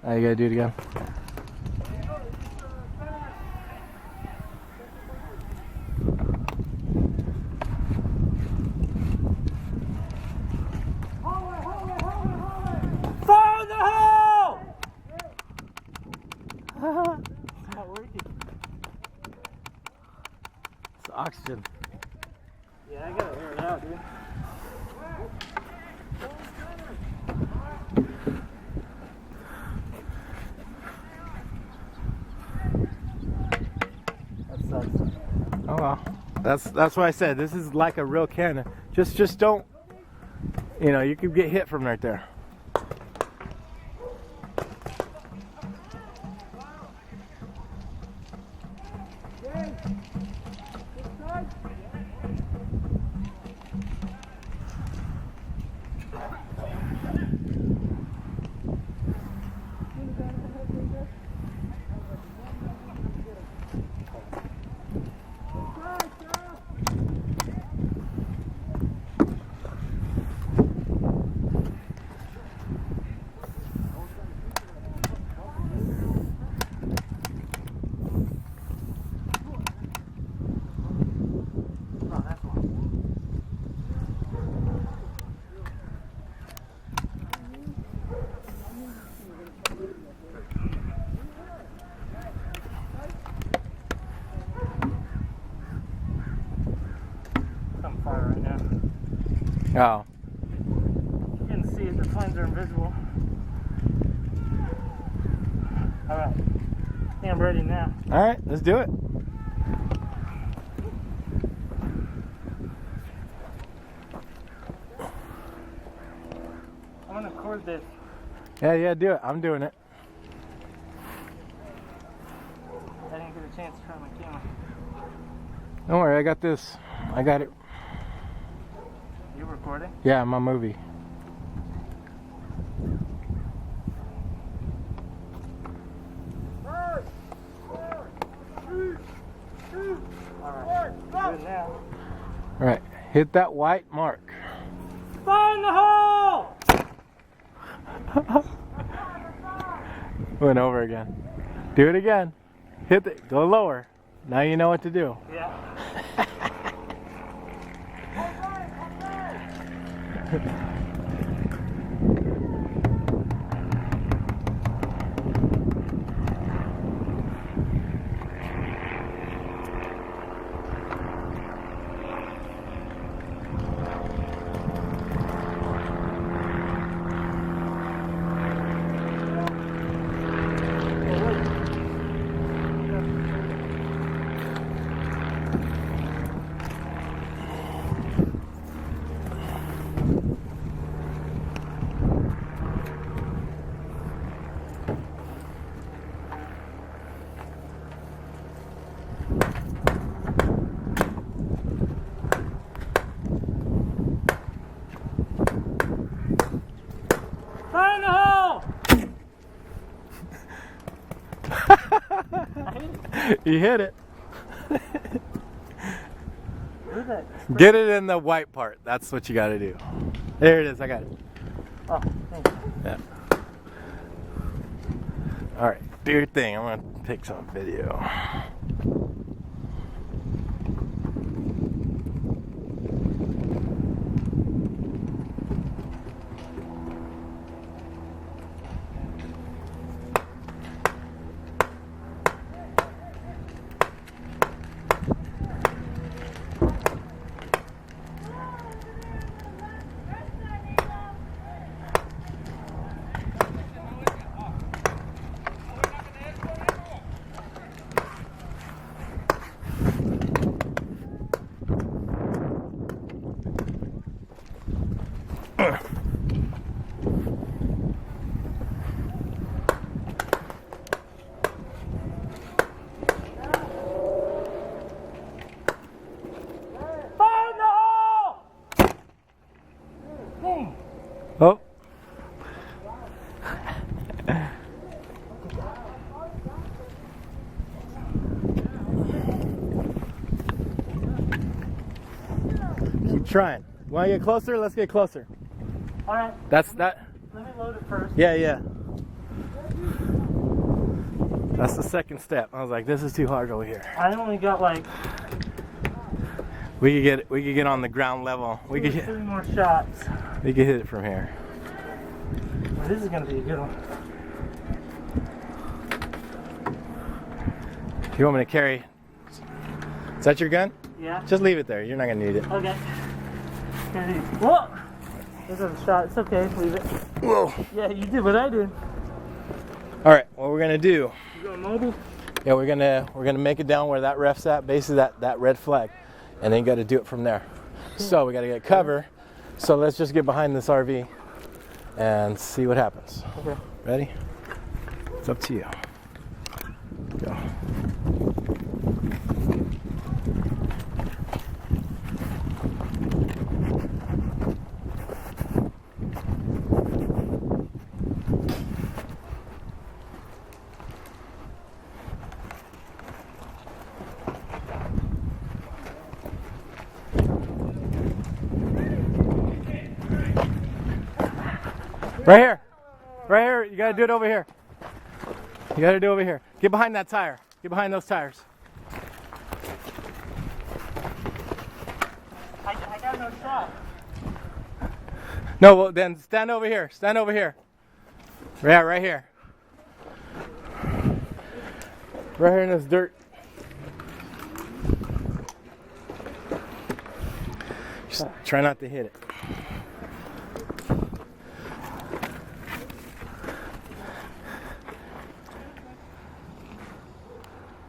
Oh, you gotta do it again. Fire in the hole! It's not working. It's oxygen. Yeah, I gotta air it out, dude. That sucks. Oh well. That's why I said this is like a real cannon. Just don't, you know, you could get hit from right there. Right now. Oh. You can see the flames are invisible. Alright. I think I'm ready now. Alright, let's do it. I'm gonna record this. Yeah, do it. I'm doing it. I didn't get a chance to try my camera. Don't worry, I got this. I got it. You recording? Yeah, my movie. Alright, good now. Alright, hit that white mark. Fire in the hole! Went over again. Do it again. Hit it. Go lower. Now you know what to do. Yeah. Fire in the hole! You hit it. Where's that? Get it in the white part. That's what you got to do. There it is. I got it. Oh, thanks. Yeah. All right. Do your thing. I'm going to take some video. Oh. Keep trying. Want to get closer? Let's get closer. All right. That's that. Let me load it first. Yeah. That's the second step. I was like, this is too hard over here. I only got like We could get on the ground level. We could hit 3 more shots. We could hit it from here. Well, this is gonna be a good one. You want me to carry? Is that your gun? Yeah. Just leave it there. You're not gonna need it. Okay. Here it is. Whoa! This is a shot. It's okay. Leave it. Whoa. Yeah, you did what I did. All right. What we're gonna do? You going mobile? Yeah, we're gonna make it down where that ref's at, basically that red flag, and then you got to do it from there. So we got to get cover. So let's just get behind this RV and see what happens. Okay. Ready? It's up to you. Go. Right here. Right here. You gotta do it over here. You gotta do it over here. Get behind that tire. Get behind those tires. I got no shot. No, well then stand over here. Stand over here. Yeah, right here. Right here in this dirt. Just try not to hit it.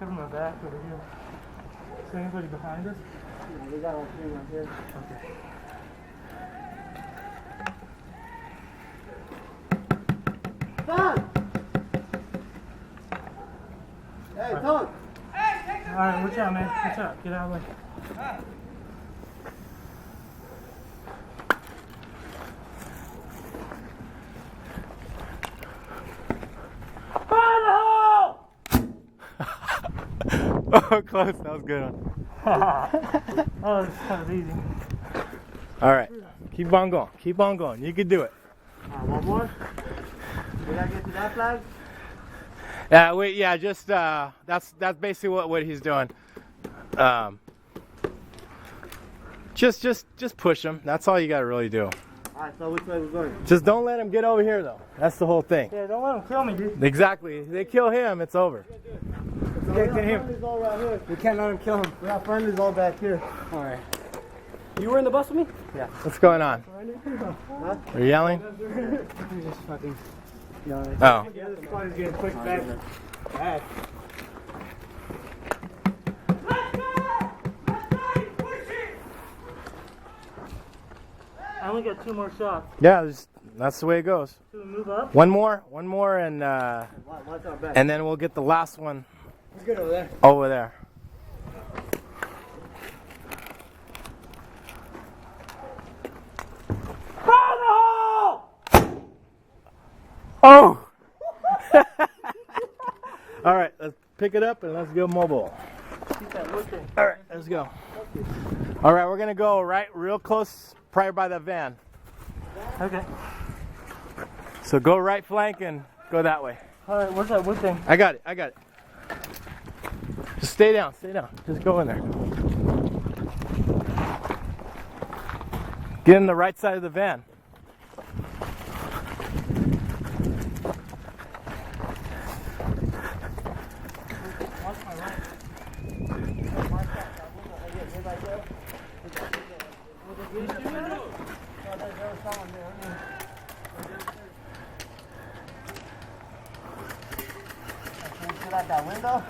Cover my back over here. Is there anybody behind us? Yeah, we got all 3 right here. Okay. Tom! Hey, Tom! Alright, watch out, man. Watch out. Get out of the way. Oh, close. That was a good one. Oh, that was easy. All right. Keep on going. Keep on going. You can do it. One more? Did I get to that flag? Yeah, just that's basically what he's doing. Just push him. That's all you gotta really do. Alright, so which way we're going? Just don't let him get over here though. That's the whole thing. Yeah, don't let him kill me, dude. Exactly. If they kill him, it's over. We can't get him. All right here. We can't let him kill him. We have friendlies all back here. Alright. You were in the bus with me? Yeah. What's going on? Huh? Are you yelling? I'm just fucking yelling. Oh. Yeah, this spot is getting pushed back. Bad. I only got 2 more shots. Yeah, that's the way it goes. Should we move up? One more, and Watch our back. and then we'll get the last one Let's get over there. over there. Oh! All right, let's pick it up and let's go mobile. Keep that looking. All right, let's go. All right, we're gonna go right real close, probably by the van. Okay. So go right flank and go that way. Alright, where's that wood thing? I got it. Just stay down. Just go in there. Get in the right side of the van. Watch my right. Get out that window.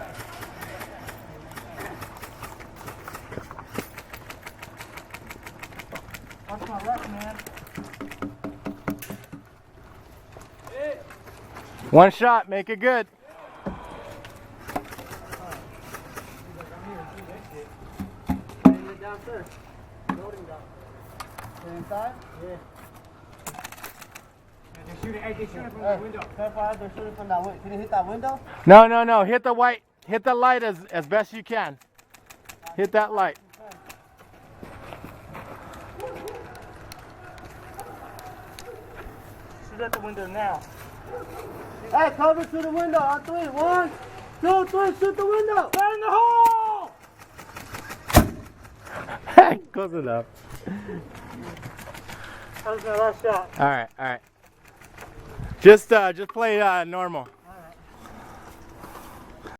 Watch my left, man. One shot, make it good. Downstairs. Loading down. Stay inside? Yeah. They're shooting from the window. Careful, they're shooting from that window. Can you hit that window? No. Hit the light as best you can. Hit that light. Shoot at the window now. Hey, cover to the window on 3. 1, Go, Twin, shoot the window! Fire in the hole! Close enough. That was my last shot. All right, all right. Just play normal.